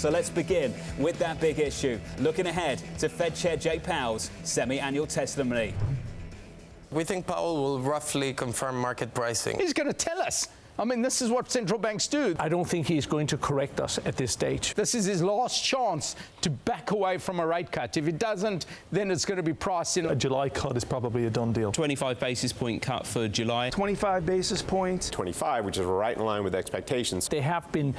So let's begin with that big issue. Looking ahead to Fed Chair Jay Powell's semi-annual testimony. We think Powell will roughly confirm market pricing. He's going to tell us. I mean, this is what central banks do. I don't think he's going to correct us at this stage. This is his last chance to back away from a rate cut. If it doesn't, then it's going to be priced in. A July cut is probably a done deal. 25 basis point cut for July. 25 basis points. 25, which is right in line with expectations. They have been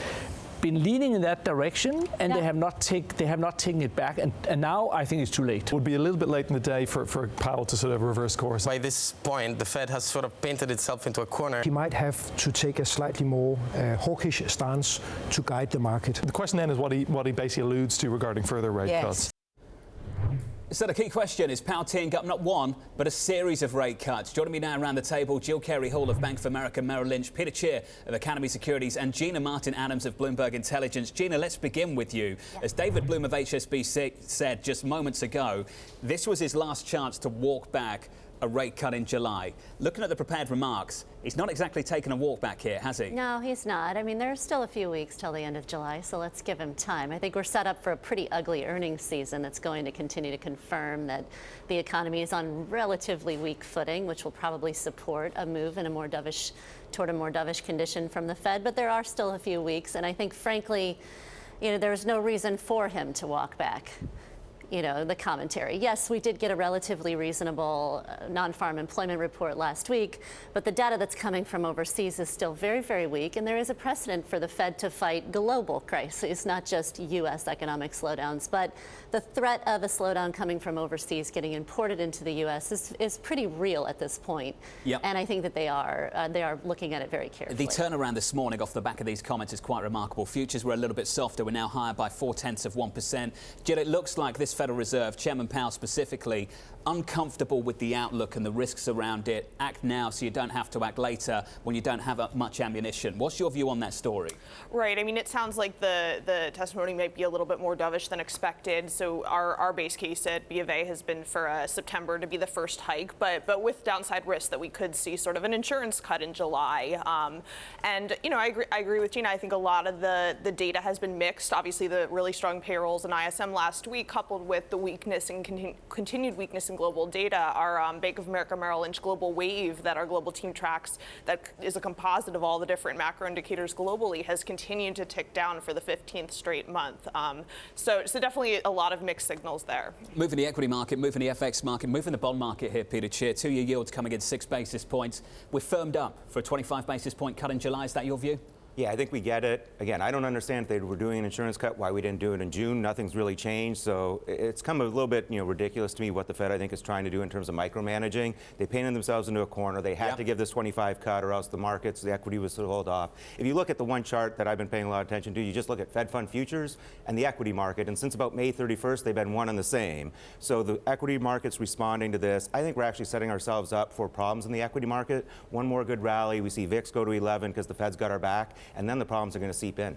leaning in that direction, and they have not taken it back, and now I think it's too late. It would be a little bit late in the day for Powell to sort of reverse course. By this point, the Fed has sort of painted itself into a corner. He might have to take a slightly more hawkish stance to guide the market. The question then is what he basically alludes to regarding further rate cuts. So the key question is Powell teeing up not one, but a series of rate cuts. Joining me now around the table, Jill Carey Hall of Bank of America Merrill Lynch, Tchir of Academy Securities, and Gina Martin-Adams of Bloomberg Intelligence. Gina, let's begin with you. As David Bloom of HSBC said just moments ago, this was his last chance to walk back a rate cut in July. Looking at the prepared remarks, he's not exactly taken a walk back here, has he? No, he's not. I mean, there's still a few weeks till the end of July, so let's give him time. I think we're set up for a pretty ugly earnings season that's going to continue to confirm that the economy is on relatively weak footing, which will probably support a move in toward a more dovish condition from the Fed. But there are still a few weeks, and I think, frankly, there's no reason for him to walk back the commentary. Yes, we did get a relatively reasonable non-farm employment report last week, but the data that's coming from overseas is still very, very weak, and there is a precedent for the Fed to fight global crises, not just U.S. economic slowdowns. But the threat of a slowdown coming from overseas getting imported into the U.S. is pretty real at this point. Yep. And I think that they are looking at it very carefully. The turnaround this morning off the back of these comments is quite remarkable. Futures were a little bit softer. We're now higher by 0.4%. Jill, it looks like this Federal Reserve, Chairman Powell specifically, uncomfortable with the outlook and the risks around it. Act now so you don't have to act later when you don't have much ammunition. What's your view on that story? Right. I mean, it sounds like the testimony might be a little bit more dovish than expected. So our base case at B of A has been for September to be the first hike, but with downside risk that we could see sort of an insurance cut in July. And I agree with Gina. I think a lot of the data has been mixed. Obviously, the really strong payrolls and ISM last week, coupled with the weakness and continued weakness in global data. Our Bank of America Merrill Lynch global wave that our global team tracks, that is a composite of all the different macro indicators globally, has continued to tick down for the 15th straight month. So definitely a lot of mixed signals there. Moving the equity market, moving the FX market, moving the bond market here, Tchir. 2-year yields coming in 6 basis points. We're firmed up for a 25 basis point cut in July. Is that your view? Yeah, I think we get it. Again, I don't understand if they were doing an insurance cut, why we didn't do it in June. Nothing's really changed. So it's come a little bit ridiculous to me what the Fed, I think, is trying to do in terms of micromanaging. They painted themselves into a corner. They had to give this 25 cut or else the markets, the equity was to hold off. If you look at the one chart that I've been paying a lot of attention to, you just look at Fed fund futures and the equity market. And since about May 31st, they've been one and the same. So the equity market's responding to this. I think we're actually setting ourselves up for problems in the equity market. One more good rally. We see VIX go to 11 because the Fed's got our back. And then the problems are going to seep in.